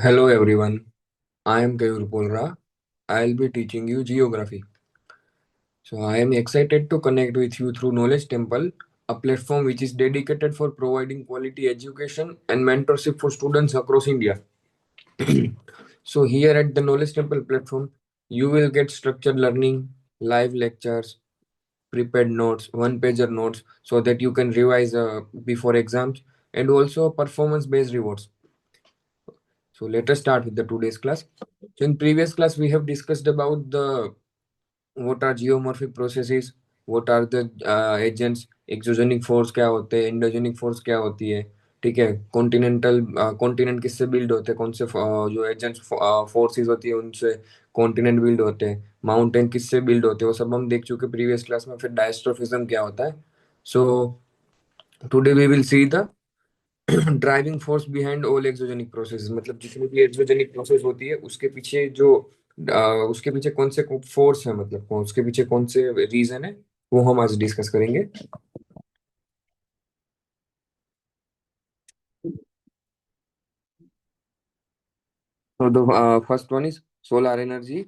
Hello everyone, I am Kayur Polra. I'll be teaching you geography. So I am excited to connect with you through Knowledge Temple, a platform which is dedicated for providing quality education and mentorship for students across India. So here at the Knowledge Temple platform, you will get structured learning, live lectures, prepared notes, one-pager notes, so that you can revise before exams, and also performance-based rewards. So let us start with the today's class. So in previous class, we have discussed about the what are geomorphic processes, what are the agents, exogenic force क्या होते हैं, endogenic force क्या होती है, ठीक है, continental continent किससे build होते हैं, कौन से जो एजेंट्स फोर्सेस होती है उनसे कॉन्टिनेंट बिल्ड होते हैं, माउंटेन किससे बिल्ड होते हैं, वो सब हम देख चुके प्रीवियस क्लास में. फिर डायस्ट्रोफिज्म क्या होता है. So today we will see the driving force behind all exogenic process. मतलब जितनी भी एक्सोजेनिक प्रोसेस होती है उसके पीछे जो उसके पीछे कौन से फोर्स है, मतलब उसके पीछे कौन से रीजन है, वो हम आज डिस्कस करेंगे. तो the first one is solar energy.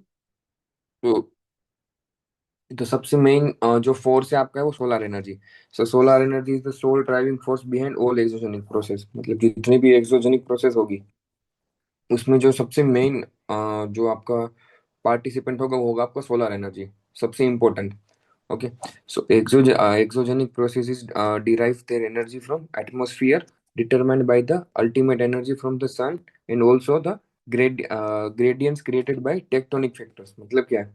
तो सबसे मेन जो फोर्स है आपका है वो solar energy. So solar energy is the sole driving force behind all exogenic process. मतलब जितनी भी एक्सोजेनिक प्रोसेस होगी उसमें जो सबसे मेन जो आपका पार्टिसिपेंट होगा वो होगा आपका सोलर एनर्जी, सबसे important. Okay, so exogenic processes derive their energy from atmosphere, determined by the ultimate energy from the sun, and also the gradients created by tectonic factors. मतलब क्या है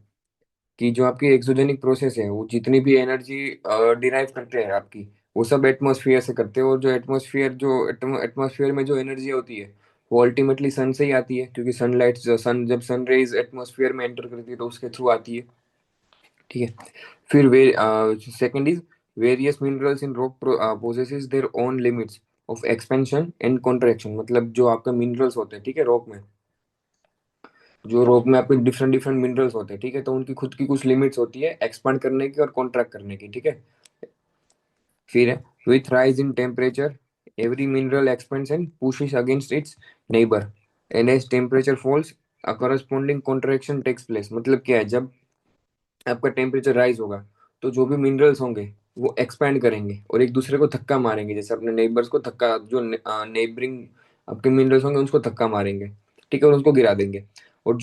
कि जो आपकी एक्सोजेनिक प्रोसेस है वो जितनी भी एनर्जी डिराइव करते हैं आपकी, वो सब एटमॉस्फेयर से करते हैं. और जो एटमॉस्फेयर में जो एनर्जी होती है वो अल्टीमेटली सन से ही आती है, क्योंकि सनलाइट सन जब सन रेज एटमॉस्फेयर में एंटर करती है तो उसके थ्रू आती है. ठीक है. फिर वे second is various minerals in rock possesses their own limits of expansion and contraction. मतलब जो आपका मिनरल्स होते हैं, ठीक है, रॉक में, जो रॉक में आपके डिफरेंट डिफरेंट मिनरल्स होते हैं, ठीक है, तो उनकी खुद की कुछ लिमिट्स होती है एक्सपांड करने की और कॉन्ट्रैक्ट करने की. ठीक है. फिर है with rise in temperature every mineral expands and pushes against its neighbour, and as temperature falls a corresponding contraction takes place. मतलब क्या है, जब आपका टेम्परेचर राइज होगा तो जो भी मिनरल्स होंगे वो एक्सपैंड करेंगे और एक दूसरे को धक्का मारेंगे, जैसे अपने नेबर्स को धक्का, जो नेबरिंग आपके मिनरल्स होंगे उसको धक्का मारेंगे. ठीक है, और उसको गिरा देंगे. और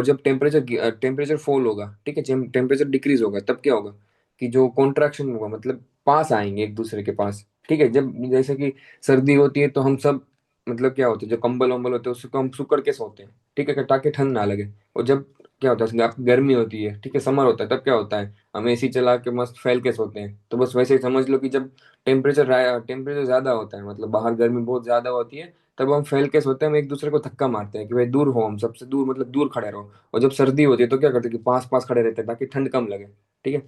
जब टेम्परेचर फॉल होगा, ठीक है, टेम्परेचर डिक्रीज होगा, तब क्या होगा कि जो कॉन्ट्रैक्शन होगा, मतलब पास आएंगे एक दूसरे के पास. ठीक है, जब जैसे कि सर्दी होती है तो हम सब, मतलब क्या होता है, जो कंबल वंबल होते हैं उसको हम सुकड़ के सोते हैं, ठीक है, ताकि ठंड ना लगे. और जब क्या होता है, इसमें आपकी गर्मी होती है, ठीक है, समर होता है, तब क्या होता है, हम एसी चला के मस्त फैल के सोते हैं. तो बस वैसे ही समझ लो कि जब टेम्परेचर ज्यादा होता है, मतलब बाहर गर्मी बहुत ज्यादा होती है, तब हम फैल के सोते हैं, हम एक दूसरे को धक्का मारते हैं कि भाई दूर हो, हम सबसे दूर, मतलब दूर खड़े रहो. और जब सर्दी होती है तो क्या करते हैं कि पास पास खड़े रहते हैं ताकि ठंड कम लगे. ठीक है.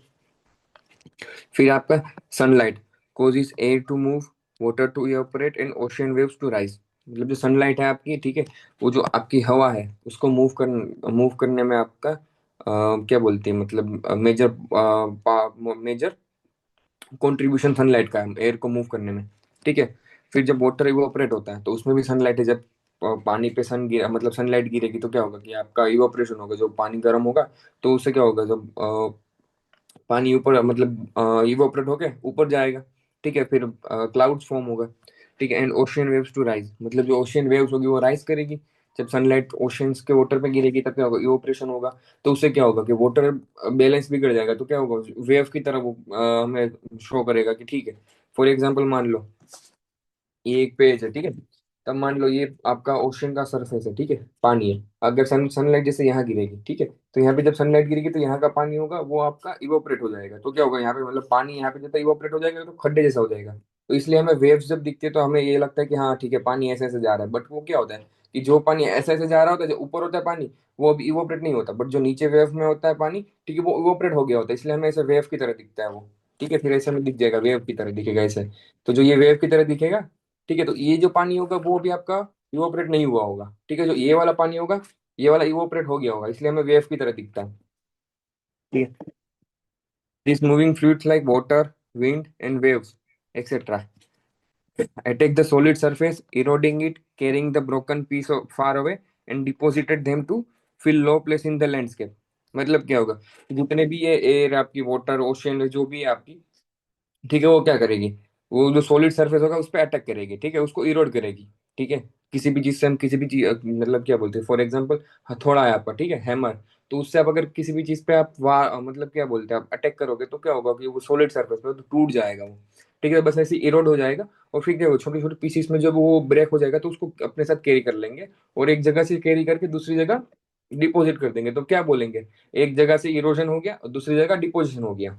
फिर आपका sunlight causes air to move, water to evaporate and ocean waves to rise. मतलब जो सनलाइट है आपकी, ठीक है, वो जो आपकी हवा है उसको मूव करने में आपका क्या बोलते हैं, मतलब मेजर कंट्रीब्यूशन सनलाइट का है एयर को मूव करने में. ठीक है. फिर जब वाटर इवोपरेट होता है तो उसमें भी सनलाइट है. जब पानी पे सन गिरा, मतलब सनलाइट गिरेगी तो क्या होगा कि आपका इवोपरेशन होगा, जो पानी गर्म होगा, तो उससे क्या होगा, जब पानी ऊपर, मतलब इवोपरेट होके ऊपर जाएगा. ठीक है. फिर क्लाउड्स फॉर्म होगा. ठीक है. And ocean waves to rise, मतलब जो ओशियन वेव्स होगी वो राइज करेगी. जब सनलाइट ओशियंस के वाटर पे गिरेगी तब क्या होगा, इवोपरेशन होगा. तो उससे क्या होगा कि वाटर बैलेंस बिगड़ जाएगा. तो क्या होगा, वेव की तरह वो हमें शो करेगा कि ठीक है. फॉर एग्जाम्पल मान लो ये एक पेज है, ठीक है, तब मान लो ये आपका ओशन का सरफेस है, ठीक है, पानी है. अगर सनलाइट जैसे यहाँ गिरेगी, ठीक है, तो यहाँ पे जब सनलाइट गिरेगी तो यहाँ का पानी होगा वो आपका इवोपरेट हो जाएगा. तो क्या होगा यहाँ पे, मतलब पानी यहाँ पे जब इवोपरेट हो जाएगा तो खड्डे जैसा हो जाएगा. तो इसलिए हमें वेव्स जब दिखते हैं तो हमें ये लगता है कि हाँ ठीक है, पानी ऐसे ऐसे जा रहा है. बट वो क्या होता है कि जो पानी ऐसे ऐसे जा रहा होता है, जो ऊपर होता है पानी, वो अभी इवोपरेट नहीं होता. बट जो नीचे वेव में होता है पानी, ठीक है, वो इवोपरेट हो गया होता है, इसलिए हमें ऐसे वेव की तरह दिखता है वो. ठीक है. फिर ऐसे में दिख जाएगा, वेव की तरह दिखेगा ऐसे. तो जो ये वेव की तरह दिखेगा, ठीक है, तो ये जो पानी होगा वो भी आपका इवोपरेट नहीं हुआ होगा. ठीक है. जो ये वाला पानी होगा, ये वाला इवोपरेट हो गया होगा, इसलिए हमें वेव की तरह दिखता है. ठीक है. This moving fluids like water, wind and waves etcetera. Attack the solid surface, eroding it, carrying the broken piece far away, and deposited them to fill low place in the landscape. मतलब क्या होगा, जितने भी ये air आपकी, water, ocean जो भी है आपकी, ठीक है, वो क्या करेगी, वो जो सॉलिड सरफेस होगा उस पर अटैक करेगी, ठीक है, उसको इरोड करेगी, ठीक है। किसी भी चीज से हम किसी भी चीज, मतलब क्या बोलते हैं, फॉर एग्जांपल हथौड़ा है आपका, ठीक है, हैमर, तो उससे आप अगर किसी भी चीज पे आप मतलब क्या बोलते हैं, आप अटैक करोगे तो क्या होगा कि वो सॉलिड सरफेस पे तो टूट जाएगा वो, ठीक है, बस ऐसे इरोड हो जाएगा। और फिर क्या होगा, छोटे छोटे पीसीस में जब वो ब्रेक हो जाएगा तो उसको अपने साथ कैरी कर लेंगे, और एक जगह से कैरी करके दूसरी जगह डिपॉजिट कर देंगे, तो क्या बोलेंगे, एक जगह से इरोजन हो गया और दूसरी जगह डिपोजिशन हो गया।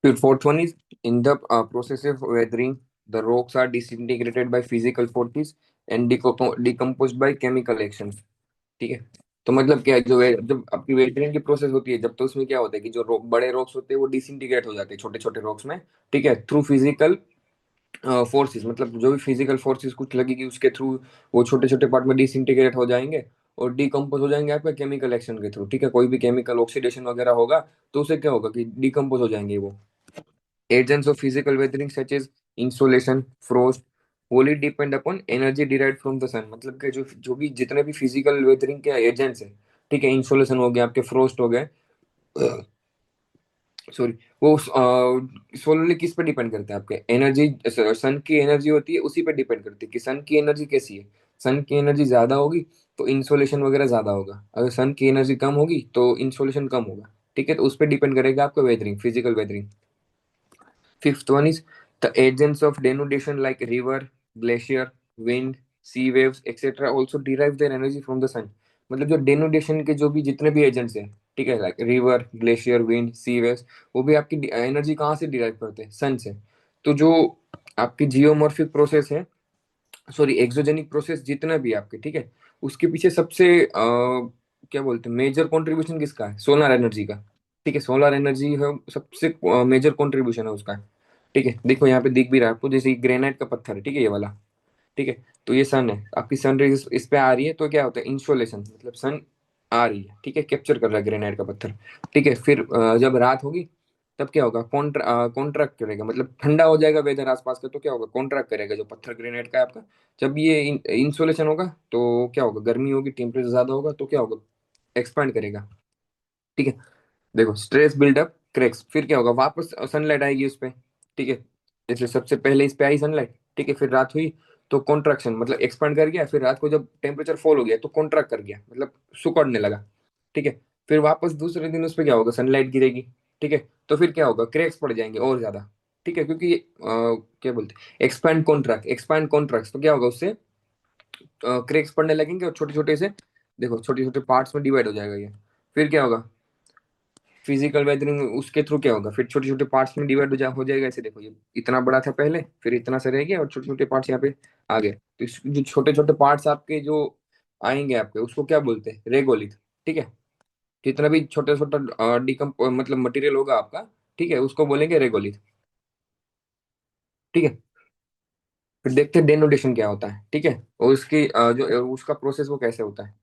The fourth one is in the process of weathering, the rocks are disintegrated by physical forces and decomposed by chemical actions. ठीक है। तो मतलब क्या है, जब आपकी वेदरिंग की प्रोसेस होती है, जब तो उसमें क्या होता है कि जो बड़े रॉक्स होते हैं वो डिसइंटीग्रेट हो जाते हैं छोटे छोटे रॉक्स में, ठीक है, थ्रू फिजिकल फोर्सेस, मतलब जो भी फिजिकल फोर्सेस कुछ लगेगी उसके थ्रू वो छोटे छोटे पार्ट में डिसइंटीग्रेट हो जाएंगे और डिकम्पोज हो जाएंगे आपके केमिकल एक्शन के थ्रू, ठीक है, कोई भी केमिकल ऑक्सीडेशन वगैरह होगा तो उसे क्या होगा कि डिकम्पोज हो जाएंगे वो। Agents of physical weathering such as insolation, frost, wholly depend upon energy derived from the sun। मतलब कि जो जो भी जितने भी फिजिकल वेदरिंग के एजेंट्स हैं, ठीक है, इंसोलेशन हो गया, आपके फ्रोस्ट हो गए, सॉरी, वो सोलरली किस पे डिपेंड करते हैं, आपके एनर्जी, सन की एनर्जी होती है उसी पे डिपेंड करती है कि सन की एनर्जी कैसी है। सन की एनर्जी ज्यादा होगी तो इंसोलेशन वगैरह ज्यादा होगा, अगर सन की एनर्जी कम होगी तो इंसोलेशन कम होगा, ठीक है, तो उस पर डिपेंड करेगा आपका weathering, physical weathering. Fifth one is the agents of denudation like river, glacier, wind, sea waves, etc. also derive their energy from the sun। मतलब जो डेनुडेशन के जो भी जितने भी एजेंट्स हैं, ठीक है, लाइक रिवर, ग्लेशियर, विंड, सी वेव्स, वो भी आपकी एनर्जी कहाँ से डिराइव करते हैं, सन से। तो जो आपकी जियोमॉर्फिक प्रोसेस है, सॉरी एक्सोजेनिक प्रोसेस जितना भी आपके, ठीक है, उसके पीछे सबसे क्या बोलते हैं, मेजर कंट्रीब्यूशन किसका है, सोलर एनर्जी का, ठीक है, सोलर एनर्जी है सबसे मेजर कंट्रीब्यूशन है उसका, ठीक है। देखो यहाँ पे दिख भी रहा है आपको, जैसे ग्रेनाइट का पत्थर है, ठीक है, ये वाला, ठीक है, तो ये सन है, आपकी सन रेज इस पे आ रही है तो क्या होता है, इंसोलेशन, मतलब सन आ रही है, ठीक है, कैप्चर कर रहा है ग्रेनाइट का पत्थर, ठीक है। फिर जब रात होगी तब क्या होगा, कॉन्ट्रैक्ट करेगा, मतलब ठंडा हो जाएगा वेदर आसपास का, तो क्या होगा, कॉन्ट्रैक्ट करेगा जो पत्थर ग्रेनाइट का है आपका। जब ये इंसोलेशन होगा तो क्या होगा, गर्मी होगी, टेम्परेचर ज्यादा होगा तो क्या होगा, एक्सपांड करेगा, ठीक है। देखो स्ट्रेस बिल्डअप क्रैक्स, फिर क्या होगा, वापस सनलाइट आएगी उस पे, ठीक है, जैसे सबसे पहले इस पे आई सनलाइट, ठीक है, फिर रात हुई तो कॉन्ट्रैक्शन, मतलब एक्सपांड कर गया, फिर रात को जब टेम्परेचर फॉल हो गया तो कॉन्ट्रैक्ट कर गया, मतलब सुकड़ने लगा, ठीक है। फिर वापस दूसरे दिन उस पे क्या होगा, सनलाइट गिरेगी, ठीक है, तो फिर क्या होगा, क्रैक्स पड़ जाएंगे और ज्यादा, ठीक है, क्योंकि क्या बोलते हैं, एक्सपैंड कॉन्ट्रैक्ट, एक्सपैंड कॉन्ट्रैक्ट, तो क्या होगा उससे क्रैक्स पड़ने लगेंगे और छोटे छोटे से, देखो छोटे छोटे पार्ट्स में डिवाइड हो जाएगा ये। फिर क्या होगा, फिजिकल वेदरिंग उसके थ्रू क्या होगा, फिर छोटे छोटे पार्ट्स में डिवाइड हो जाएगा, ऐसे देखो ये इतना बड़ा था पहले, फिर इतना सा रह गया और छोटे छोटे पार्ट्स यहाँ पे आ गए, तो जो छोटे छोटे पार्ट्स आपके जो आएंगे आपके उसको क्या बोलते हैं, रेगोलिथ, ठीक है। जितना भी छोटा छोटा मतलब मटेरियल होगा आपका, ठीक है, उसको बोलेंगे रेगोलिथ, ठीक है। फिर देखते हैं डेनोडेशन क्या होता है, ठीक है, और उसकी जो उसका प्रोसेस वो कैसे होता है,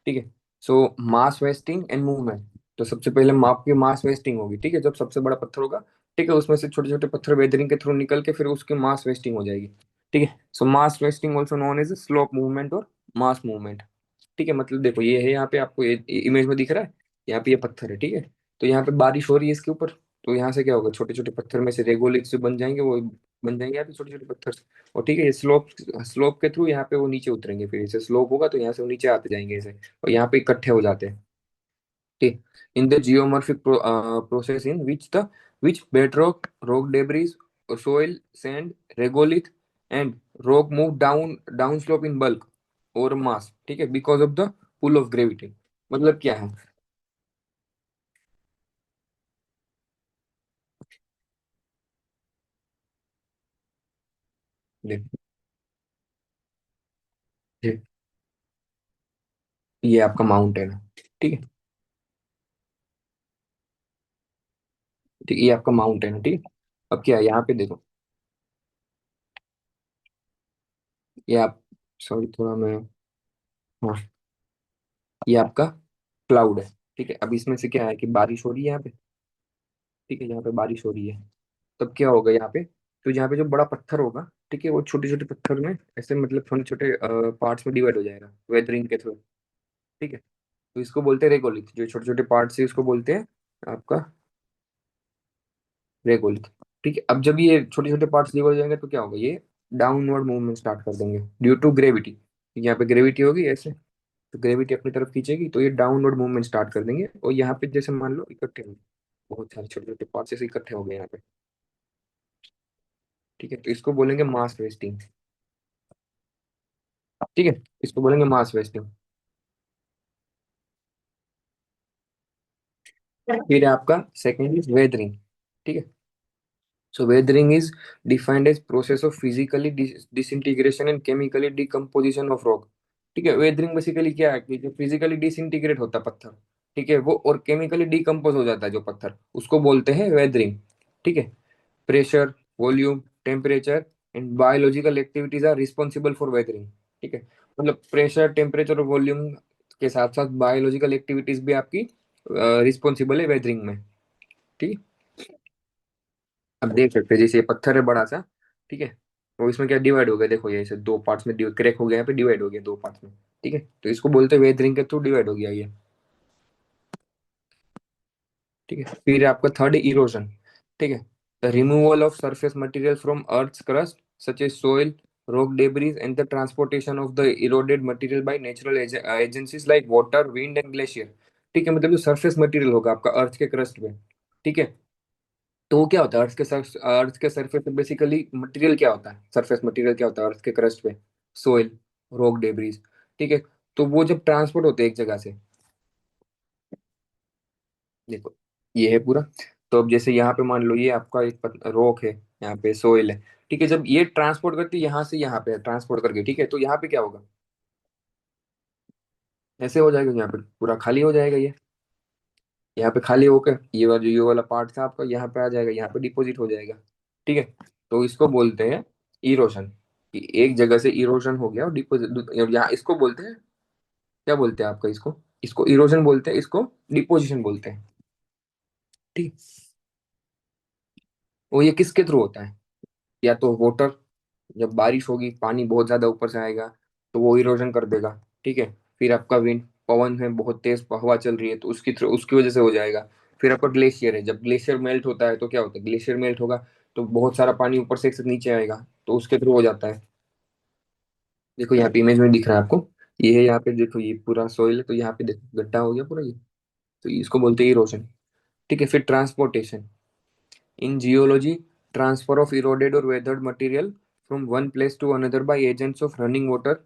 ठीक है। So mass wasting and movement, तो सबसे पहले माप की मास वेस्टिंग होगी, ठीक है, जब सबसे बड़ा पत्थर होगा, ठीक है, उसमें से छोटे छोटे पत्थर वेदरिंग के थ्रू निकल के फिर उसकी मास वेस्टिंग हो जाएगी, ठीक है। So mass wasting also known as slope movement और मास मूवमेंट, ठीक है। मतलब देखो ये है यहाँ पे आपको इमेज में दिख रहा है, यहाँ पे ये पत्थर है, ठीक है, तो यहाँ पे बारिश हो रही है इसके ऊपर, तो यहाँ से क्या होगा, छोटे छोटे पत्थर में से रेगोलिथ जो बन जाएंगे वो बन जाएंगे यहाँ पे छोटे छोटे पत्थर से। और ठीक है, ये स्लोप स्लोप के थ्रू यहाँ पे वो नीचे उतरेंगे, फिर इसे स्लोप होगा तो यहाँ से वो नीचे आते जाएंगे ऐसे, और यहाँ पे इकट्ठे हो जाते हैं, ठीक। In the geomorphic process in which bedrock, rock debris, soil, sand, regolith and rock move down slope in bulk or mass, ठीक है, because of the pull of gravity. मतलब क्या है, देख, देख, ये आपका माउंटेन है, ठीक है, ठीक, ये आपका माउंटेन है, ठीक है। अब क्या है यहाँ पे देखो, ये आप, सॉरी थोड़ा मैं, हाँ, ये आपका क्लाउड है, ठीक है। अब इसमें से क्या है कि बारिश हो रही है यहाँ पे, ठीक है, यहाँ पे बारिश हो रही है, तब क्या होगा यहाँ पे, तो यहाँ पे जो बड़ा पत्थर होगा, ठीक है, वो छोटे छोटे पत्थर में ऐसे मतलब छोटे छोटे पार्ट्स में डिवाइड हो जाएगा वेदरिंग के थ्रू। ठीक है, तो इसको बोलते हैं रेगोलिथ, जो छोटे छोटे पार्ट्स है इसको बोलते हैं आपका रेगोलिथ। ठीक है, अब जब ये छोटे छोटे पार्ट्स डिवाइड हो जाएंगे तो क्या होगा, ये डाउनवर्ड मूवमेंट स्टार्ट कर देंगे ड्यू टू ग्रेविटी। यहाँ पे ग्रेविटी होगी ऐसे, तो ग्रेविटी अपनी तरफ खींचेगी तो ये डाउनवर्ड मूवमेंट स्टार्ट कर देंगे, और यहाँ पे जैसे मान लो इकट्ठे हो, बहुत सारे छोटे छोटे पार्ट्स ऐसे इकट्ठे हो गए यहाँ पे। ठीक है, तो इसको बोलेंगे मास वेस्टिंग। ठीक है, इसको बोलेंगे मास वेस्टिंग। फिर आपका सेकंड इज वेदरिंग। ठीक है, so weathering is defined as process of physically disintegration and chemically decomposition of rock। ठीक है, वेदरिंग बेसिकली क्या है कि जो फिजिकली डिसइंटीग्रेट होता है पत्थर, ठीक है, वो और केमिकली डिकम्पोज हो जाता है जो पत्थर, उसको बोलते हैं वेदरिंग। ठीक है, pressure, volume, temperature and biological activities are responsible for weathering. ठीक है, मतलब प्रेशर, टेम्परेचर और वॉल्यूम के साथ साथ बायोलॉजिकल एक्टिविटीज भी आपकी रिस्पॉन्सिबल है वेदरिंग में। ठीक है, अब देख सकते हैं जैसे ये पत्थर है बड़ा सा, ठीक है, तो इसमें क्या डिवाइड हो गया, देखो ये ऐसे दो पार्ट्स में क्रैक हो गया, यहाँ पे डिवाइड हो गया दो पार्ट्स में। ठीक है, तो इसको बोलते हैं वेदरिंग के थ्रू डिवाइड हो गया ये। ठीक है, फिर आपका थर्ड इरोजन। ठीक है, the removal of surface material from earth crust such as soil, rock debris and the transportation of the eroded material by natural agencies like water, wind and glacier. ठीक है, मतलब जो सरफेस मटेरियल होगा आपका अर्थ के crust में, ठीक है, तो वो क्या होता है अर्थ के सरफेस पे बेसिकली मटेरियल क्या होता है, सरफेस मटेरियल क्या होता है अर्थ के क्रस्ट पे, सोइल, रॉक डेब्रीज। ठीक है, तो वो जब ट्रांसपोर्ट होते हैं एक जगह से, देखो ये है पूरा, तो अब जैसे यहाँ पे मान लो ये आपका एक रॉक है, यहाँ पे सोइल है, ठीक है, जब ये ट्रांसपोर्ट करती है यहाँ से यहाँ पे ट्रांसपोर्ट करके, ठीक है, तो यहाँ पे क्या होगा, ऐसे हो जाएगा, यहाँ पे पूरा खाली हो जाएगा ये, यहाँ पे खाली होकर ये वाला पार्ट था आपका यहाँ पे आ जाएगा, यहाँ पे डिपॉजिट हो जाएगा। ठीक है, तो इसको बोलते हैं इरोशन, कि एक जगह से इरोशन हो गया और डिपोजिट, यहाँ इसको बोलते हैं, क्या बोलते हैं आपका इसको, इसको इरोजन बोलते हैं, इसको डिपोजिशन बोलते हैं। ठीक, वो ये किसके थ्रू होता है, या तो वाटर, जब बारिश होगी पानी बहुत ज्यादा ऊपर से आएगा तो वो इरोजन कर देगा। ठीक है, फिर आपका विंड, पवन है, बहुत तेज हवा चल रही है तो उसकी थ्रू उसकी वजह से हो जाएगा। फिर आपका ग्लेशियर है, जब ग्लेशियर मेल्ट होता है तो क्या होता है, ग्लेशियर मेल्ट होगा तो बहुत सारा पानी ऊपर से एक साथ नीचे आएगा तो उसके थ्रू हो जाता है। देखो यहाँ पे इमेज में दिख रहा है आपको, ये है यहाँ पे, देखो ये पूरा सोइल है, तो यहाँ पे देखो गड्ढा हो गया पूरा ये, तो इसको बोलते हैं इरोजन। ठीक है, फिर transportation in geology, transfer of eroded और weathered material from one place to another by agents of running water,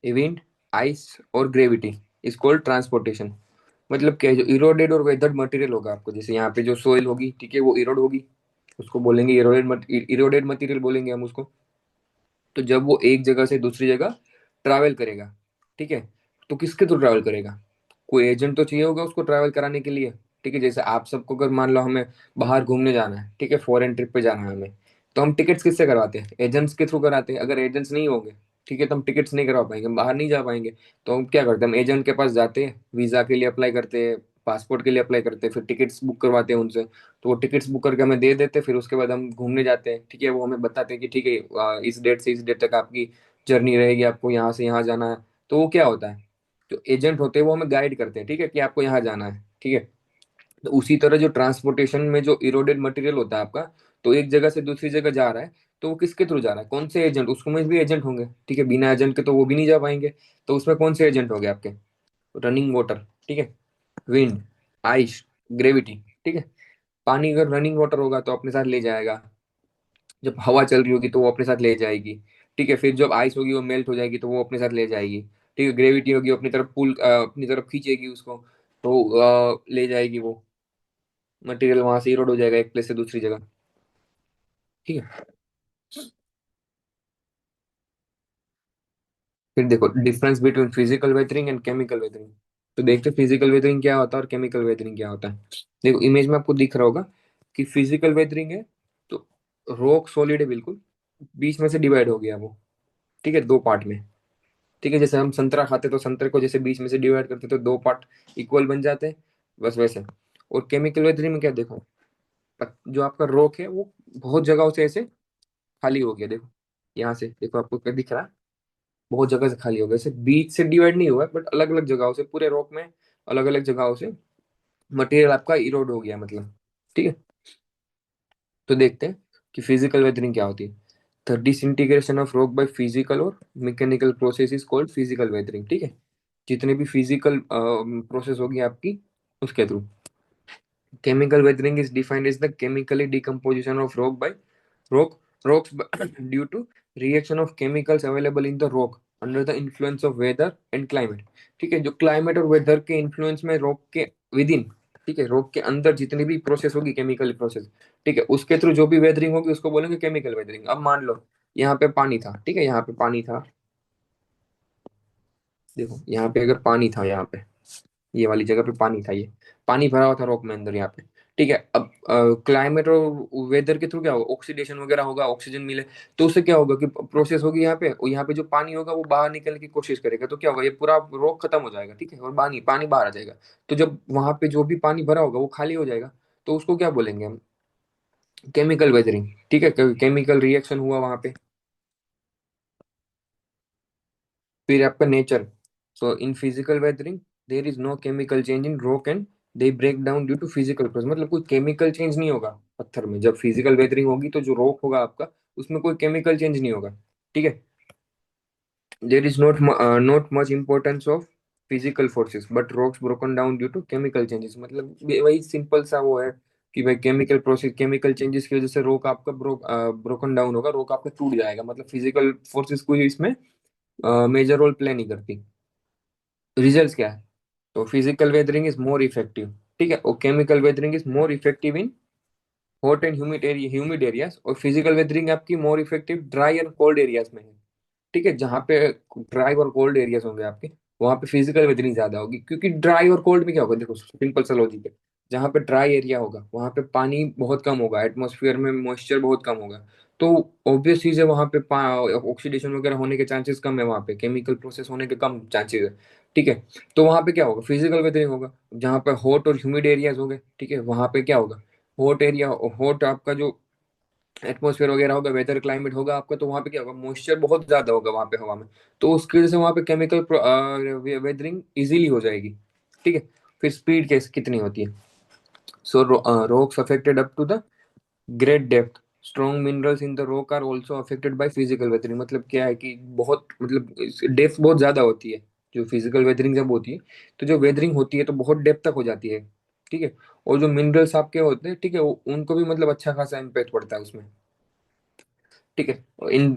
wind, ice और ग्रेविटी इज कॉल्ड ट्रांसपोर्टेशन। मतलब क्या है, जो इरोडेड और वेदर्ड मटेरियल होगा आपको, जैसे यहाँ पे जो सोइल होगी, ठीक है, वो इरोड होगी, उसको बोलेंगे इरोडेड मटेरियल बोलेंगे हम उसको। तो जब वो एक जगह से दूसरी जगह ट्रैवल करेगा, ठीक है, तो किसके थ्रू ट्रैवल करेगा, कोई एजेंट तो चाहिए होगा उसको ट्रैवल कराने के लिए। ठीक है, जैसे आप सबको अगर मान लो हमें बाहर घूमने जाना है, ठीक है, फॉरेन ट्रिप पे जाना है हमें, तो हम टिकट्स किससे करवाते हैं, एजेंट्स के थ्रू कराते हैं। अगर एजेंट्स नहीं होंगे, ठीक है, तो हम टिकट्स नहीं करवा पाएंगे, हम बाहर नहीं जा पाएंगे। तो हम क्या करते हैं, हम एजेंट के पास जाते हैं, वीजा के लिए अप्लाई करते हैं, पासपोर्ट के लिए अप्लाई करते हैं, फिर टिकट्स बुक करवाते हैं उनसे, तो वो टिकट्स बुक करके हमें दे देते हैं, फिर उसके बाद हम घूमने जाते हैं। ठीक है, वो हमें बताते हैं कि ठीक है इस डेट से इस डेट तक आपकी जर्नी रहेगी, आपको यहाँ से यहाँ जाना है। तो वो क्या होता है, जो एजेंट होते हैं वो हमें गाइड करते हैं, ठीक है, कि आपको यहाँ जाना है। ठीक है, तो उसी तरह जो ट्रांसपोर्टेशन में जो इरोडेड मटेरियल होता है आपका, तो एक जगह से दूसरी जगह जा रहा है, तो वो किसके थ्रू जा रहा है, कौन से एजेंट, उसको में भी एजेंट होंगे, ठीक है, बिना एजेंट के तो वो भी नहीं जा पाएंगे। तो उसमें कौन से एजेंट होंगे आपके, रनिंग वाटर, ठीक है, विंड, आइस, ग्रेविटी। ठीक है, पानी अगर रनिंग वाटर होगा तो अपने साथ ले जाएगा, जब हवा चल रही होगी तो वो अपने साथ ले जाएगी। ठीक है, फिर जब आइस होगी वो मेल्ट हो जाएगी तो वो अपने साथ ले जाएगी। ठीक है, ग्रेविटी होगी वो अपनी तरफ पुल अपनी तरफ खींचेगी उसको, तो ले जाएगी वो मटेरियल, वहां से इरोड हो जाएगा एक प्लेस से दूसरी जगह। ठीक है, फिर देखो difference between physical weathering and chemical weathering. तो देखते फिजिकल वेदरिंग क्या होता है और केमिकल वेदरिंग क्या होता है। देखो इमेज में आपको दिख रहा होगा कि फिजिकल वेदरिंग है, तो रॉक सॉलिड है बिल्कुल, बीच में से डिवाइड हो गया वो, ठीक है, दो पार्ट में। ठीक है, जैसे हम संतरा खाते तो संतरे को जैसे बीच में से डिवाइड करते तो दो पार्ट इक्वल बन जाते हैं, बस वैसे। और केमिकल वेदरिंग में क्या देखो, जो आपका रॉक है वो बहुत जगहों से ऐसे खाली हो गया, देखो यहाँ से, देखो आपको क्या दिख रहा है, बहुत जगह से खाली हो गया, ऐसे बीच से डिवाइड नहीं हुआ बट अलग अलग जगहों से पूरे रॉक में अलग अलग जगहों से मटेरियल आपका इरोड हो गया मतलब। ठीक है, तो देखते हैं कि फिजिकल वेदरिंग क्या होती है। The disintegration of rock by physical और mechanical process is called physical weathering. ठीक है, जितने भी फिजिकल प्रोसेस होगी आपकी उसके through. Chemical weathering is defined as the chemically decomposition of rock by rock rocks due to reaction of chemicals available in the rock under the influence of weather and climate। ठीक है, जो climate और weather के influence में rock के with in, ठीक है, rock के अंदर जितनी भी प्रोसेस होगी केमिकल प्रोसेस, ठीक है, उसके थ्रू जो भी वेदरिंग होगी उसको बोलेंगे केमिकल वेदरिंग। अब मान लो यहाँ पे पानी था, ठीक है, यहाँ पे पानी था, देखो यहाँ पे अगर पानी था, यहाँ पे ये वाली जगह पे पानी था, ये पानी भरा हुआ था रॉक में अंदर यहाँ पे। ठीक है, अब क्लाइमेट और वेदर के थ्रू क्या होगा, ऑक्सीडेशन वगैरह होगा, ऑक्सीजन मिले तो उससे क्या होगा कि प्रोसेस होगी यहाँ पे, और यहाँ पे जो पानी होगा वो बाहर निकलने की कोशिश करेगा, तो क्या होगा, ये पूरा रॉक खत्म हो जाएगा। ठीक है, और पानी पानी बाहर आ जाएगा। तो जब वहां पे जो भी पानी भरा होगा वो खाली हो जाएगा, तो उसको क्या बोलेंगे हम, केमिकल वेदरिंग। ठीक है, केमिकल रिएक्शन हुआ वहां पे। फिर आपका nature, so in physical weathering there is no chemical change in rock and they break down due to physical process. मतलब कोई केमिकल चेंज नहीं होगा पत्थर में। जब फिजिकल वेदरिंग होगी तो जो रॉक होगा आपका उसमें कोई केमिकल चेंज नहीं होगा। ठीक है, there is not much importance of physical forces but rocks broken down due to chemical changes. मतलब वही सिंपल सा वो है कि भाई केमिकल प्रोसेस, केमिकल चेंजेस की वजह से रॉक आपका ब्रोकन डाउन होगा, रॉक आपका टूट जाएगा। मतलब फिजिकल फोर्सेस कोई इसमें मेजर रोल प्ले नहीं करती। रिजल्ट क्या है, तो physical weathering is more effective, ठीक है, और chemical weathering is more effective in hot and humid areas, और फिजिकल वेदरिंग आपकी more effective dry and cold areas में है। ठीक है, जहाँ पे ड्राई और कोल्ड एरियाज होंगे आपके वहां पे फिजिकल वेदरिंग ज्यादा होगी, क्योंकि ड्राई और कोल्ड में क्या होगा, देखो सिंपल सा लॉजिक है, जहाँ पे ड्राई एरिया होगा वहां पे पानी बहुत कम होगा, एटमोसफियर में मॉइस्चर बहुत कम होगा, तो ऑब्वियस चीज है वहां पे ऑक्सीडेशन वगैरह होने के चांसेस कम है, वहां पे केमिकल प्रोसेस होने के कम चांसेस है। ठीक है, तो वहां पे क्या होगा, फिजिकल वेदरिंग होगा। जहाँ पे हॉट और ह्यूमिड एरियाज हो गए, ठीक है, वहां पे क्या होगा, हॉट एरिया, हॉट आपका जो एटमोसफेयर वगैरह होगा, वेदर क्लाइमेट होगा आपका, तो वहाँ पे क्या होगा, मॉइस्चर बहुत ज्यादा होगा वहाँ पे हवा में, तो उसकी वजह से वहाँ पे केमिकल वेदरिंग इजीली हो जाएगी। ठीक है, फिर स्पीड कैसे कितनी होती है, so rocks affected up to the great depth, strong minerals in the rock are also affected by physical weathering. मतलब क्या है कि बहुत मतलब डेप्थ बहुत ज्यादा होती है जो फिजिकल वेदरिंग जब होती है, तो जो वेदरिंग होती है तो बहुत डेप्थ तक हो जाती है। ठीक है, और जो मिनरल्स आपके होते हैं, ठीक है, उनको भी मतलब अच्छा खासा इम्पैक्ट पड़ता है उसमें। ठीक है, in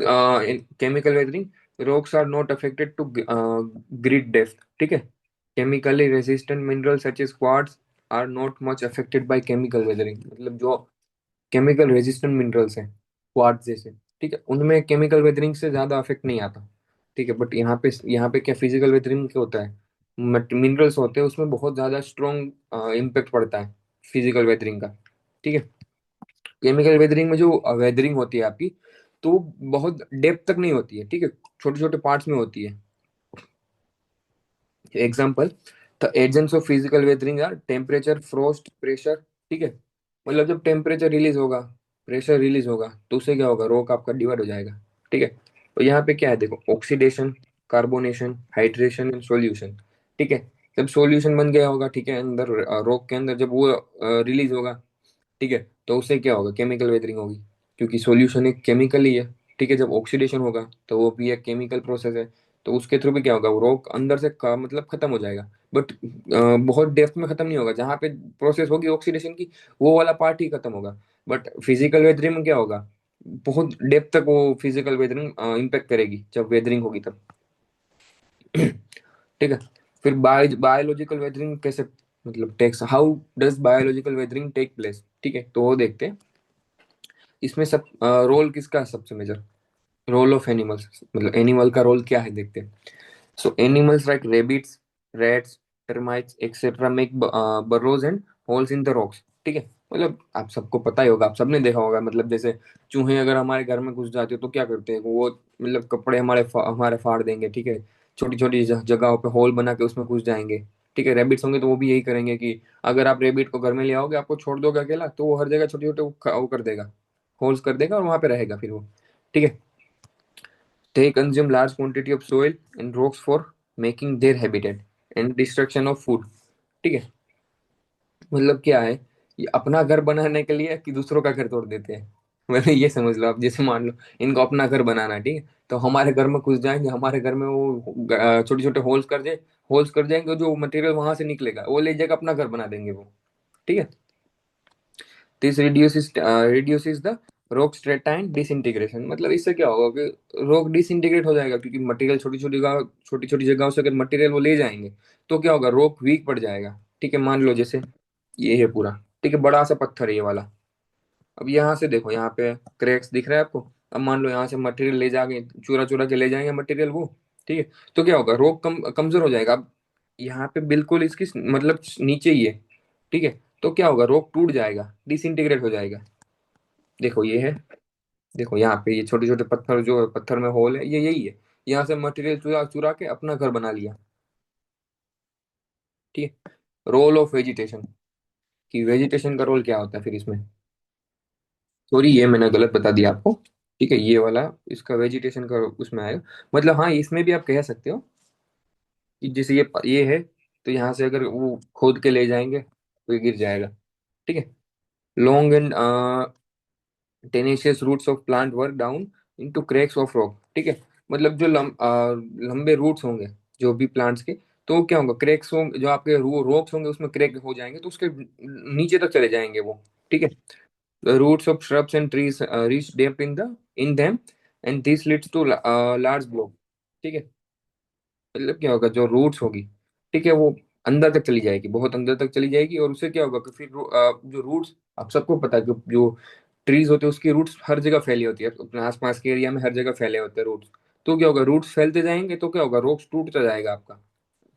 chemical weathering rocks are not affected to grit depth। ठीक है, chemically resistant mineral such as quartz are not much affected by chemical weathering. मतलब जो केमिकल रेजिस्टेंट मिनरल्स हैं क्वार्ट्ज जैसे, ठीक है, उनमें केमिकल वेदरिंग से ज्यादा अफेक्ट नहीं आता। ठीक है, बट यहाँ पे क्या फिजिकल वेदरिंग क्या होता है, मिनरल्स होते हैं उसमें बहुत ज्यादा स्ट्रॉन्ग इम्पेक्ट पड़ता है फिजिकल वेदरिंग का। ठीक है, केमिकल वेदरिंग में जो वेदरिंग होती है आपकी, तो वो बहुत डेप्थ तक नहीं होती है। ठीक है, छोटे छोटे पार्ट्स में होती है। Example, the agents of physical weathering are temperature, frost, pressure. ठीक है, मतलब जब टेम्परेचर रिलीज होगा, प्रेशर रिलीज होगा, तो उससे क्या होगा, रॉक आपका डिवाइड हो जाएगा। ठीक है, तो यहाँ पे क्या है, देखो oxidation, carbonation, hydration and solution. ठीक है, जब सॉल्यूशन बन गया होगा, ठीक है, अंदर रॉक के अंदर जब वो रिलीज होगा, ठीक है, तो उससे क्या होगा, केमिकल वेदरिंग होगी, क्योंकि सॉल्यूशन एक केमिकल ही है। ठीक है, जब ऑक्सीडेशन होगा तो वो भी एक केमिकल प्रोसेस है, तो उसके थ्रू भी क्या होगा, वो रॉक अंदर से मतलब खत्म हो जाएगा। बट बहुत डेप्थ में खत्म नहीं होगा, जहाँ पे प्रोसेस होगी ऑक्सीडेशन की वो वाला पार्ट ही खत्म होगा। बट फिजिकल वेदरिंग में क्या होगा, बहुत डेप्थ तक वो फिजिकल वेदरिंग इम्पेक्ट करेगी जब वेदरिंग होगी तब। ठीक है, फिर बायोलॉजिकल वेदरिंग कैसे, मतलब takes how does biological weathering take place. ठीक है, तो वो देखते हैं इसमें सब रोल किसका है सबसे मेजर, रोल ऑफ एनिमल्स, मतलब एनिमल का रोल क्या है देखते हैं। सो animals like rabbits, rats, termites etcetera make burrows and holes in the rocks. ठीक है, मतलब आप सबको पता ही होगा, आप सबने देखा होगा, मतलब जैसे चूहे अगर हमारे घर में घुस जाते हो तो क्या करते हैं वो, मतलब कपड़े हमारे फाड़ देंगे। ठीक है, छोटी छोटी जगहों पे होल बना के उसमें घुस जाएंगे। ठीक है, रैबिट्स होंगे तो वो भी यही करेंगे कि अगर आप रैबिट को घर में ले आओगे, आपको छोड़ दोगे अकेला, तो वो हर जगह छोटे छोटे वो कर देगा, होल्स कर देगा, और वहां पे रहेगा फिर वो। ठीक है। They consume large quantity of soil and rocks for making their habitat and destruction of food। ठीक है। मतलब क्या है, ये अपना घर बनाने के लिए कि दूसरों का घर तोड़ देते हैं। मतलब ये समझ लो आप, जैसे मान लो इनको अपना घर बनाना है, ठीक है, तो हमारे घर में घुस जाएंगे, हमारे घर में वो छोटे छोटे होल्स कर जाएंगे, जो मटेरियल वहां से निकलेगा वो ले जाकर अपना घर बना देंगे वो। ठीक है। This reduces the rock strata disintegration. मतलब इससे क्या होगा कि रॉक डिसइंटीग्रेट हो जाएगा, क्योंकि मटेरियल छोटी छोटी जगहों से अगर मटेरियल वो ले जाएंगे, तो क्या होगा, रॉक वीक पड़ जाएगा। ठीक है, मान लो जैसे ये है पूरा, ठीक है, बड़ा सा पत्थर है ये वाला। अब यहाँ से देखो, यहाँ पे क्रैक्स दिख रहा है आपको। अब मान लो यहाँ से मटेरियल ले जाएंगे, चुरा चुरा के ले जाएंगे मटेरियल वो। ठीक है, तो क्या होगा, रॉक कमजोर हो जाएगा। अब यहाँ पे बिल्कुल इसकी मतलब नीचे ही है। ठीक है, तो क्या होगा, रॉक टूट जाएगा, डिसइंटीग्रेट हो जाएगा। देखो ये है, देखो यहाँ पे ये छोटे छोटे पत्थर, जो पत्थर में होल है, ये यही है। यहाँ से मटेरियल चुरा चुरा के अपना घर बना लिया। ठीक है। रोल ऑफ वेजिटेशन, कि वेजिटेशन का रोल क्या होता है फिर इसमें। सॉरी, ये मैंने गलत बता दिया आपको। ठीक है, ये वाला इसका वेजिटेशन का उसमें आएगा। मतलब हाँ, इसमें भी आप कह सकते हो कि जैसे ये है, तो यहाँ से अगर वो खोद के ले जाएंगे तो ये गिर जाएगा। ठीक है। Long and tenacious roots of plant work down into cracks of rock. ठीक है। मतलब जो लंबे रूट्स होंगे जो भी प्लांट्स के, तो क्या होगा, क्रैक्स होंगे, जो आपके रॉक्स होंगे उसमें क्रैक हो जाएंगे, तो उसके नीचे तक चले जाएंगे वो। ठीक है। The roots of shrubs and trees reach deep in them, and this leads to large block। ठीक है। मतलब क्या होगा, जो रूट्स होगी, ठीक है, वो अंदर तक चली जाएगी, बहुत अंदर तक चली जाएगी, और उससे क्या होगा कि फिर जो रूट्स, आप सबको पता है कि जो ट्रीज होते हैं उसकी रूट्स हर जगह फैली होती है, अपने आसपास के एरिया में हर जगह फैले होते हैं रूट्स। तो क्या होगा, रूट्स फैलते जाएंगे, तो क्या होगा, रॉक्स टूटता जाएगा आपका,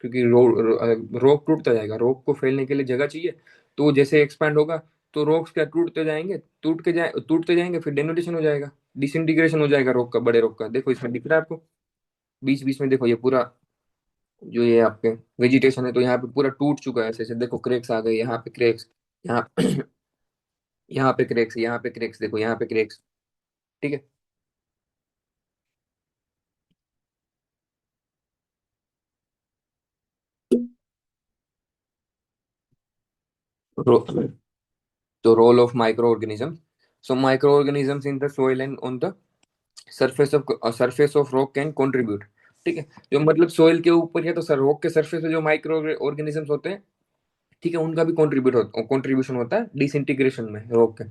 क्योंकि रॉक टूटता जाएगा, रॉक को फैलने के लिए जगह चाहिए। तो जैसे एक्सपैंड होगा, तो रॉक्स क्या टूटते जाएंगे, टूटते जाएंगे, फिर डेनोटेशन हो जाएगा, डिसइंटीग्रेशन हो जाएगा रॉक का, बड़े रॉक का। देखो इसमें दिख रहा है आपको, बीच बीच में देखो, ये पूरा जो ये आपके वेजिटेशन है, तो यहाँ पे पूरा टूट चुका है ऐसे ऐसे। देखो क्रैक्स आ गए, यहाँ पे क्रैक्स, यहाँ यहाँ पे क्रैक्स, यहाँ पे क्रैक्स, देखो यहाँ पे क्रैक्स। ठीक है। रो, तो role of micro organism. So micro organisms in the soil and on the surface of rock can contribute. ठीक है। जो मतलब सोइल के ऊपर है, तो सर रॉक के सरफेस पे जो माइक्रो ऑर्गेनिजम्स होते हैं, ठीक है, उनका भी कंट्रीब्यूशन होता है डिसइंटीग्रेशन में रॉक के।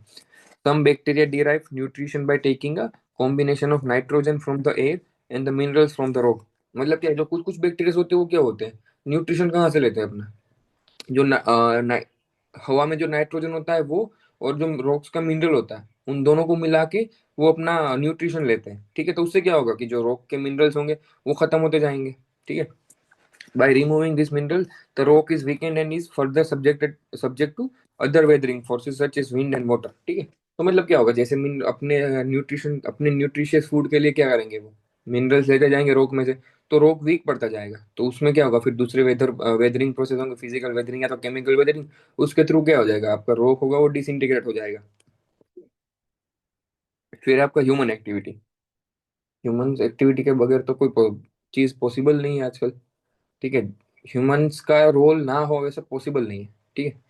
Some bacteria derive nutrition by taking a combination of nitrogen from the air and the minerals from the rock. मतलब क्या है, जो कुछ कुछ बैक्टीरिया होते हैं वो क्या होते हैं, न्यूट्रिशन कहाँ से लेते हैं अपना, जो हवा में जो नाइट्रोजन होता है वो, और जो रॉक्स का मिनरल होता है, उन दोनों को मिला के वो अपना न्यूट्रिशन लेते हैं। ठीक है, तो उससे क्या होगा कि जो रॉक के मिनरल्स होंगे वो खत्म होते जाएंगे। ठीक है। By removing this mineral, the rock is weakened and is further subject to other weathering forces such as wind and water. ठीक है। तो मतलब क्या होगा, जैसे अपने न्यूट्रिशियस फूड के लिए क्या करेंगे, वो मिनरल्स लेते जाएंगे रॉक में से, तो रॉक वीक पड़ता जाएगा, तो उसमें क्या होगा, फिर दूसरे वेदरिंग प्रोसेस होंगे, फिजिकल वेदरिंग या तो केमिकल वेदरिंग, उसके थ्रू क्या हो जाएगा, आपका रॉक होगा वो डिसइंटीग्रेट हो जाएगा। फिर आपका ह्यूमन एक्टिविटी, ह्यूमन एक्टिविटी के बगैर तो कोई चीज पॉसिबल नहीं है आजकल। ठीक है। ह्यूमंस का रोल ना हो वैसे पॉसिबल नहीं है। ठीक है।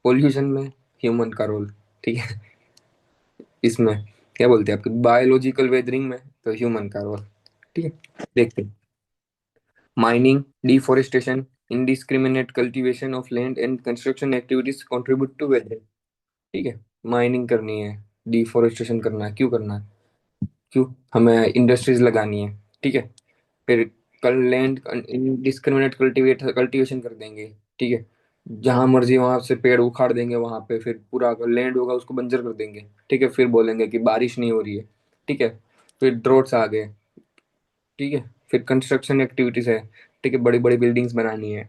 पोल्यूशन में ह्यूमन का रोल, ठीक है, इसमें क्या बोलते हैं आपके बायोलॉजिकल वेदरिंग में, तो ह्यूमन का रोल। ठीक है। देखते हैं, mining, deforestation, indiscriminate cultivation of land and construction activities contribute to weather. ठीक है। माइनिंग करनी है, डिफोरेस्टेशन करना है, क्यों करना है, क्यों, हमें इंडस्ट्रीज लगानी है। ठीक है। फिर कल लैंड डिस्क्रिमिनेट कल्टीवेशन कर देंगे। ठीक है। जहां मर्जी वहां से पेड़ उखाड़ देंगे, वहां पे फिर पूरा लैंड होगा उसको बंजर कर देंगे। ठीक है। फिर बोलेंगे कि बारिश नहीं हो रही है। ठीक है। फिर ड्रॉट्स आ गए। ठीक है। फिर कंस्ट्रक्शन एक्टिविटीज है। ठीक है, बड़ी बड़ी बिल्डिंग्स बनानी है।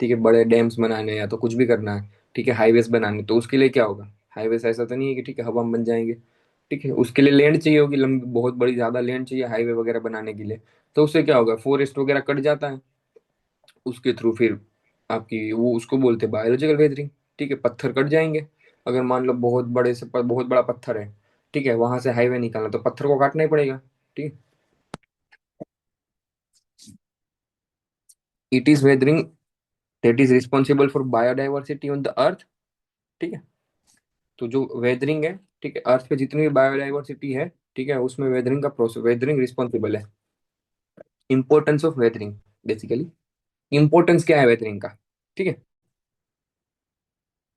ठीक है, बड़े डैम्स बनाने हैं या तो कुछ भी करना है। ठीक है, हाईवेज बनाने, तो उसके लिए क्या होगा, हाईवेज ऐसा तो नहीं है कि ठीक है हवा में बन जाएंगे। ठीक है, उसके लिए लैंड चाहिए होगी, लंबी बहुत बड़ी ज्यादा लैंड चाहिए हाईवे वगैरह बनाने के लिए। तो उससे क्या होगा, फॉरेस्ट वगैरह कट जाता है, उसके थ्रू फिर आपकी वो उसको बोलते हैं बायोलॉजिकल वेदरिंग। ठीक है, पत्थर कट जाएंगे। अगर मान लो बहुत बड़ा पत्थर है, ठीक है, वहां से हाईवे निकालना तो पत्थर को काटना ही पड़ेगा। ठीक है। It is weathering that is responsible for biodiversity on the earth. ठीक है। तो जो वेदरिंग है, ठीक है, अर्थ पे जितनी भी बायोडाइवर्सिटी है, ठीक है, उसमें वेदरिंग का प्रोसेस, वेदरिंग रिस्पॉन्सिबल है। Importance of weathering, basically importance क्या है वेदरिंग का। ठीक है।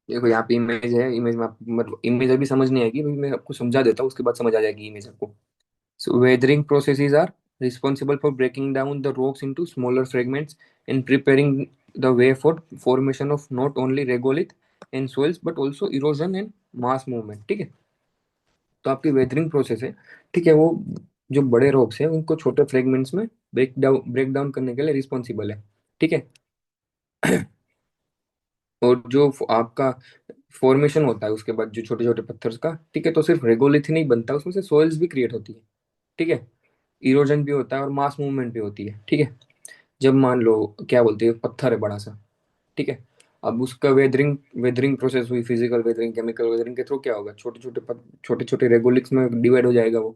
देखो यहाँ पे इमेज है, इमेज में मतलब इमेज अभी समझ नहीं आएगी, अभी मैं आपको समझा देता हूँ, उसके बाद समझ आ जाएगी इमेज आपको। So weathering processes are responsible for breaking down the rocks into smaller fragments and preparing the way for formation of not only regolith and soils but also erosion and mass movement। ठीक है। तो आपकी weathering process है, ठीक है, वो जो बड़े रॉक्स हैं उनको छोटे फ्रेगमेंट्स में ब्रेक डाउन करने के लिए रिस्पॉन्सिबल है। ठीक है। और जो आपका फॉर्मेशन होता है उसके बाद जो छोटे छोटे पत्थर्स का, ठीक है, तो सिर्फ रेगोलिथ ही नहीं बनता, उसमें से सॉइल्स भी क्रिएट होती है। ठीक है। इरोजन भी होता है और मास मूवमेंट भी होती है। ठीक है। जब मान लो क्या बोलते हैं, पत्थर है बड़ा सा, ठीक है, अब उसका वेदरिंग वेदरिंग प्रोसेस हुई, फिजिकल वेदरिंग, केमिकल वेदरिंग के थ्रू क्या होगा, छोटे छोटे रेगोलिथ्स में डिवाइड हो जाएगा वो।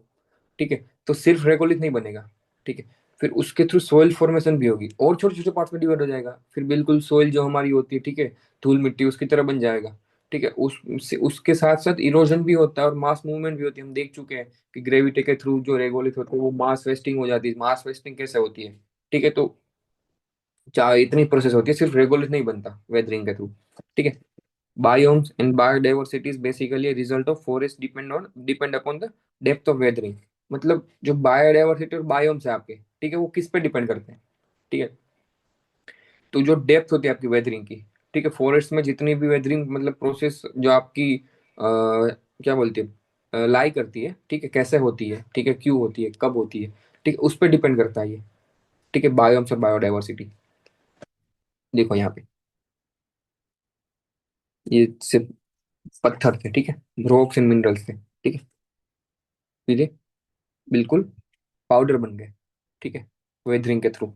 ठीक है। तो सिर्फ रेगोलिथ नहीं बनेगा। ठीक है। फिर उसके थ्रू सोइल फॉर्मेशन भी होगी और छोटे छोटे पार्ट्स में डिवाइड हो जाएगा, फिर बिल्कुल सोइल जो हमारी होती है, ठीक है, धूल मिट्टी उसकी तरह बन जाएगा। ठीक है। उसके साथ साथ इरोजन भी होता है और मास मूवमेंट भी होती है। हम देख चुके हैं कि ग्रेविटी के थ्रू जो रेगोलिथ होते हैं वो मास वेस्टिंग हो जाती है। मास वेस्टिंग कैसे होती है, ठीक है, तो चाहे इतनी प्रोसेस होती है, सिर्फ रेगोलिथ नहीं बनता वेदरिंग के थ्रू। ठीक है। Biomes and biodiversity is basically a result of forest depend upon the depth of weathering। मतलब जो बायोडाइवर्सिटी और बायोम्स है आपके, ठीक है, वो किस पे डिपेंड करते हैं। ठीक है। तो जो डेप्थ होती है आपकी वेदरिंग की, ठीक है, फॉरेस्ट में जितनी भी वेदरिंग मतलब प्रोसेस जो आपकी क्या बोलते हैं लाई करती है, ठीक है, कैसे होती है, ठीक है, क्यों होती है, कब होती है, ठीक है, उस पर डिपेंड करता है ये। ठीक है, बायोम्स और बायोडाइवर्सिटी। देखो यहाँ पे ये सिर्फ पत्थर थे, ठीक है, रॉक्स एंड मिनरल्स थे, ठीक है, फिर ये बिल्कुल पाउडर बन गए। ठीक है, वेदरिंग के थ्रू।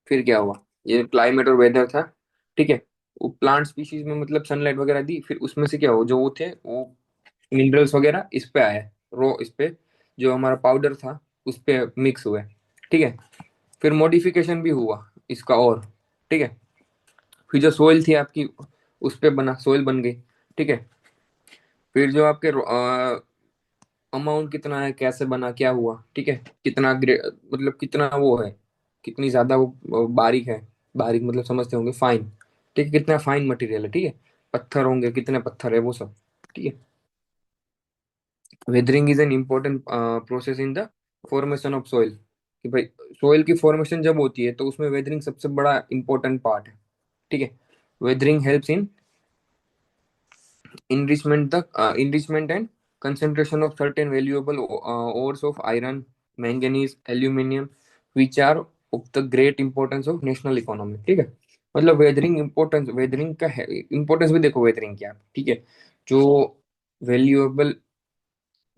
फिर क्या हुआ, ये क्लाइमेट और वेदर था। ठीक है। वो प्लांट स्पीशीज में मतलब सनलाइट वगैरह दी, फिर उसमें से क्या हो, जो वो थे वो मिनरल्स वगैरह इस पे आए, रो इस पे जो हमारा पाउडर था उस पे मिक्स हुए। ठीक है। फिर मॉडिफिकेशन भी हुआ इसका और। ठीक है। फिर जो सोइल थी आपकी उस पे बना, सोइल बन गई। ठीक है। फिर जो आपके अमाउंट कितना है, कैसे बना, क्या हुआ, ठीक है, कितना मतलब कितना वो है, कितनी ज्यादा वो बारीक है। बारीक मतलब समझते होंगे, फाइन। ठीक है, कितना फाइन मटेरियल है, ठीक है, पत्थर होंगे, कितने पत्थर है वो सब। ठीक है। Weathering is an important process in the formation of soil. कि भाई सॉइल की फॉर्मेशन जब होती है तो उसमें वेदरिंग सबसे बड़ा इंपॉर्टेंट पार्ट है। ठीक है। Weathering helps in enrichment and concentration of certain valuable ores of iron, manganese, aluminium, which are of the great importance of national economy। ठीक है। मतलब वेदरिंग इंपॉर्टेंस, वेदरिंग का है इंपॉर्टेंस भी देखो वेदरिंग क्या। ठीक है। जो वैल्यूएबल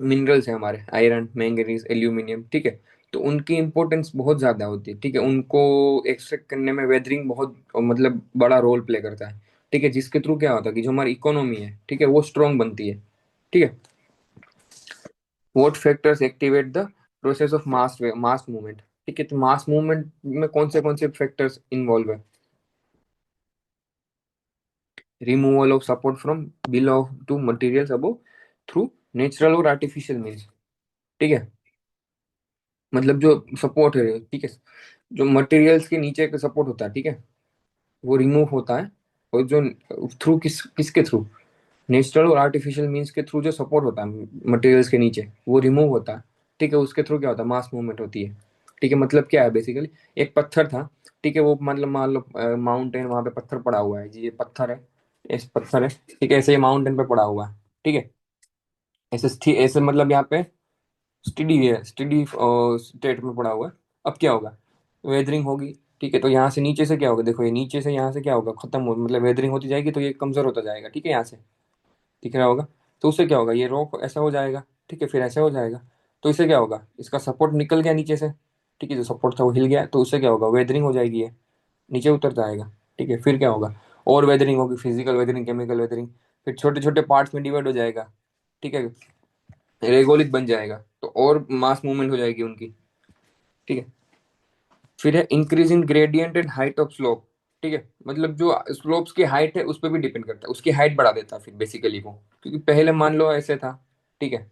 मिनरल्स है हमारे, आयरन, मैंगनीज, एल्यूमिनियम, ठीक है, तो उनकी इंपॉर्टेंस बहुत ज्यादा होती है। ठीक है। उनको एक्सट्रैक्ट करने में वेदरिंग बहुत मतलब बड़ा रोल प्ले करता है। ठीक है। जिसके थ्रू क्या होता है कि जो हमारी इकोनॉमी है, ठीक है, वो स्ट्रांग बनती है। ठीक है। What factors activate the process of mass movement. ठीक है। तो मास मूवमेंट में कौन से फैक्टर्स इन्वॉल्व है। Removal of support from below to materials above through natural or artificial means. ठीक है। मतलब जो सपोर्ट है, ठीक है, जो मटेरियल्स के नीचे का सपोर्ट होता है, ठीक है, वो रिमूव होता है। और जो थ्रू किसके through, natural or artificial means के थ्रू जो सपोर्ट होता है मटेरियल्स के नीचे वो रिमूव होता है। ठीक है। उसके थ्रू क्या होता है, मास मूवमेंट होती है। ठीक है। मतलब क्या है बेसिकली, एक पत्थर था, ठीक है, वो मतलब मान लो माउंटेन, वहां पे पत्थर पड़ा हुआ है जी, ये पत्थर है, ऐसे पत्थर है, ठीक है, ऐसे ये माउंटेन पे पड़ा हुआ है। ठीक है। ऐसे मतलब यहाँ पे स्टडी है, स्टडी स्टेट में पड़ा हुआ है। अब क्या होगा, वेदरिंग होगी। ठीक है। तो यहाँ से नीचे से क्या होगा, देखो ये नीचे से यहाँ से क्या होगा, खत्म हो मतलब वेदरिंग होती जाएगी तो ये कमजोर होता जाएगा। ठीक है। यहाँ से दिख रहा होगा। तो उससे क्या होगा, ये रॉक ऐसा हो जाएगा। ठीक है। फिर ऐसा हो जाएगा। तो इससे क्या होगा, इसका सपोर्ट निकल गया नीचे से। ठीक है। जो सपोर्ट था वो हिल गया, तो उससे क्या होगा, वेदरिंग हो जाएगी, ये नीचे उतर जाएगा। ठीक है, फिर क्या होगा, और वेदरिंग होगी, फिजिकल वेदरिंग, केमिकल वेदरिंग, फिर छोटे छोटे पार्ट्स में डिवाइड हो जाएगा। ठीक है, रेगोलिथ बन जाएगा, तो और मास मूवमेंट हो जाएगी उनकी। ठीक है, फिर है increase in gradient and height of slope. ठीक है, मतलब जो स्लोप्स की हाइट है उस पर भी डिपेंड करता है, उसकी हाइट बढ़ा देता है फिर बेसिकली वो, क्योंकि पहले मान लो ऐसे था। ठीक है,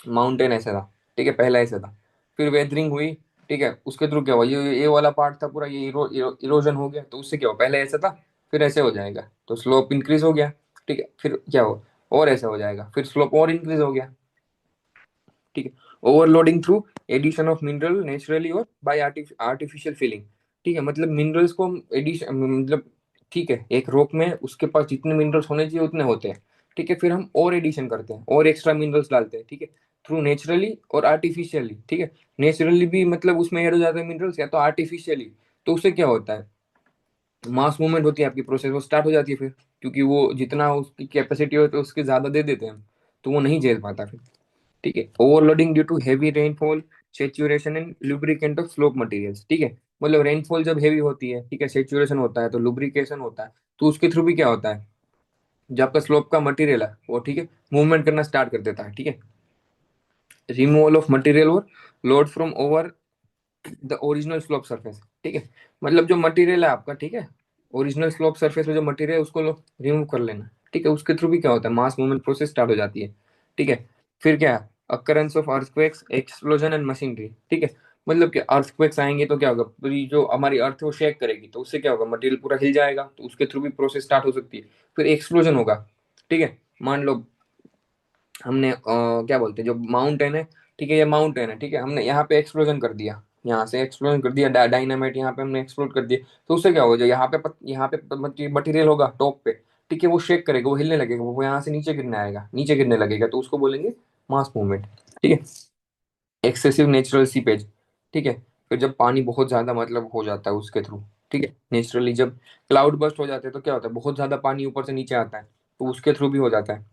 माउंटेन ऐसे था। ठीक है, पहला ऐसे था, फिर वेदरिंग हुई। ठीक है, उसके थ्रू क्या हुआ, ये वाला पार्ट था पूरा, ये इरोजन हो गया, तो उससे क्या हुआ, पहले ऐसा था, फिर ऐसे हो जाएगा, तो स्लोप इंक्रीज हो गया। ठीक है, फिर क्या हुआ, और ऐसे हो जाएगा, फिर स्लोप और इंक्रीज हो गया। ठीक है, overloading through addition of mineral naturally or by artificial filling. ठीक है, मतलब मिनरल्स को हम एडिशन मतलब, ठीक है, एक रॉक में उसके पास जितने मिनरल्स होने चाहिए उतने होते हैं। ठीक है, फिर हम और एडिशन करते हैं और एक्स्ट्रा मिनरल्स डालते हैं। ठीक है, थ्रू नेचुरली और आर्टिफिशियली। ठीक है, नेचुरली भी मतलब उसमें ऐड हो जाते हैं मिनरल्स, या तो आर्टिफिशियली। तो उससे क्या होता है, मास मूवमेंट होती है आपकी, प्रोसेस वो स्टार्ट हो जाती है फिर, क्योंकि वो जितना उसकी कैपेसिटी होती है उसके ज्यादा दे देते हैं हम, तो वो नहीं झेल पाता फिर। ठीक है, overloading due to heavy rainfall, saturation and lubricant of slope materials. ठीक है, मतलब रेनफॉल जब हेवी होती है, ठीक है, सेचुरेशन होता है, तो लुब्रिकेशन होता है, तो उसके थ्रू भी क्या होता है, जो आपका स्लोप का मटेरियल है वो, ठीक है, मूवमेंट करना स्टार्ट कर देता है। ठीक है, रिमूवल ऑफ मटेरियल और load from over the original slope surface. ठीक है, मतलब जो मटेरियल है आपका, ठीक है, ओरिजिनल स्लोप सरफेस में जो मटेरियल है उसको रिमूव कर लेना। ठीक है, उसके थ्रू भी क्या होता है, मास मूवमेंट प्रोसेस स्टार्ट हो जाती है। ठीक है, फिर क्या है, occurrence of earthquakes, explosion and machinery. ठीक है, मतलब कि अर्थक्वेक्स आएंगे तो क्या होगा, पूरी जो हमारी अर्थ है वो शेक करेगी, तो उससे क्या होगा, मटेरियल पूरा हिल जाएगा, तो उसके थ्रू भी प्रोसेस स्टार्ट हो सकती है। फिर एक्सप्लोजन होगा। ठीक है, मान लो हमने क्या बोलते हैं, जो माउंटेन है, ठीक है, ये माउंटेन है, ठीक है, हमने यहाँ पे एक्सप्लोजन कर दिया, यहाँ से एक्सप्लोजन कर दिया, डायनामाइट यहाँ पे हमने एक्सप्लोड कर दिया, तो उससे क्या होगा, जो यहाँ पे मटेरियल होगा टॉप पे, ठीक है, वो शेक करेगा, वो हिलने लगेगा, वो यहाँ से नीचे गिरने आएगा, नीचे गिरने लगेगा, तो उसको बोलेंगे मास मूवमेंट। ठीक है, एक्सेसिव नेचुरल सीपेज। ठीक है, फिर जब पानी बहुत ज्यादा मतलब हो जाता है उसके थ्रू, ठीक है, नेचुरली जब क्लाउड बस्ट हो जाते हैं तो क्या होता है, बहुत ज्यादा पानी ऊपर से नीचे आता है, तो उसके थ्रू भी हो जाता है।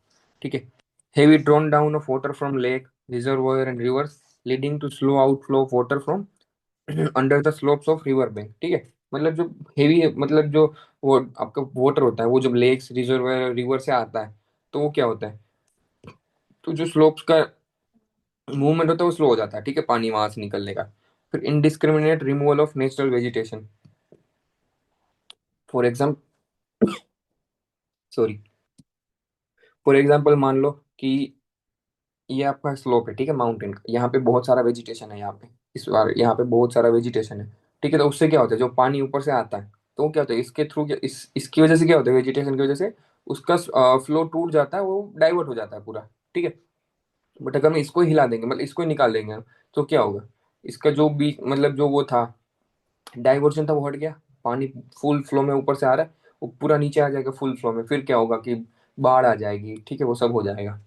ठीक है, heavy drawn down of water from lake, reservoir and rivers, leading to slow outflow of water from under the slopes of river bank। ठीक है, मतलब जो हेवी, मतलब जो वो आपका वाटर होता है, वो जब लेक्स, रिजर्वायर, रिवर से आता है, तो वो क्या होता है, तो जो स्लोप्स का मूवमेंट होता है वो स्लो हो जाता है। ठीक है, पानी वहां से निकलने का। फिर indiscriminate removal of natural vegetation. For example, sorry, for example मान लो कि ये आपका स्लोप है, ठीक है, माउंटेन का, यहाँ पे बहुत सारा वेजिटेशन है, यहाँ पे इस बार यहाँ पे बहुत सारा वेजिटेशन है। ठीक है, तो उससे क्या होता है, जो पानी ऊपर से आता है, तो वो क्या होता है, इसके थ्रू, इसकी वजह से क्या होता है, वेजिटेशन की वजह से उसका फ्लो टूट जाता है, वो डाइवर्ट हो जाता है पूरा। ठीक है, बट अगर हम इसको हिला देंगे, मतलब इसको ही निकाल देंगे हम, तो क्या होगा, इसका जो बीच मतलब जो वो था, डाइवर्जन था, वो हट गया, पानी फुल फ्लो में ऊपर से आ रहा है, वो पूरा नीचे आ जाएगा फुल फ्लो में, फिर क्या होगा कि बाढ़ आ जाएगी। ठीक है, वो सब हो जाएगा।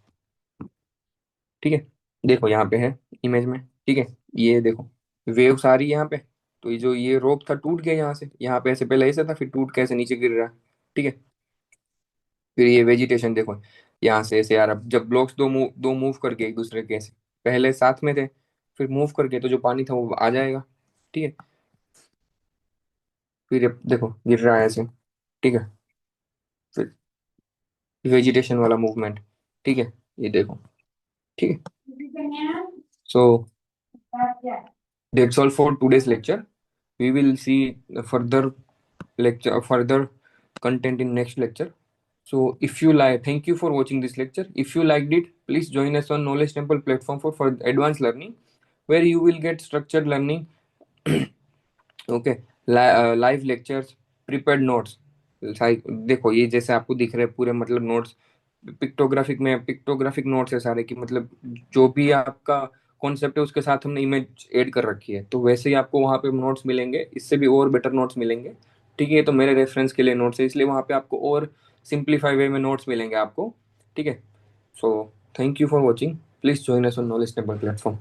ठीक है, देखो यहाँ पे है इमेज में। ठीक है, ये देखो, वेव्स आ रही है यहाँ पे, तो ये जो ये रोप था टूट गया यहाँ से, यहाँ पे ऐसे पहले ऐसे था, फिर टूट के ऐसे नीचे गिर रहा है। ठीक है, फिर ये वेजिटेशन देखो, यहाँ से ऐसे यार, अब जब ब्लॉक्स दो मूव करके एक दूसरे के ऐसे, पहले साथ में थे, फिर मूव करके तो जो पानी था वो आ जाएगा। ठीक है, फिर ये देखो गिर रहा है ऐसे। ठीक है, फिर वेजिटेशन वाला मूवमेंट। ठीक है, ये देखो। ठीक है, so that's all for today's lecture. We will see further further content in next lecture. So if you like, thank you for watching this lecture. If you liked it, please join us on Knowledge Temple platform for advanced learning, where you will get structured learning, okay, live lectures, prepared notes. देखो ये जैसे आपको दिख रहे हैं पूरे मतलब notes, pictographic notes है सारे की, मतलब जो भी आपका कॉन्सेप्ट है उसके साथ हमने इमेज ऐड कर रखी है, तो वैसे ही आपको वहाँ पे नोट्स मिलेंगे, इससे भी और बेटर नोट्स मिलेंगे। ठीक है, तो मेरे रेफरेंस के लिए नोट्स है, इसलिए वहाँ पे आपको और सिंप्लीफाई वे में नोट्स मिलेंगे आपको। ठीक है, so thank you for watching, please join us on knowledge temple platform.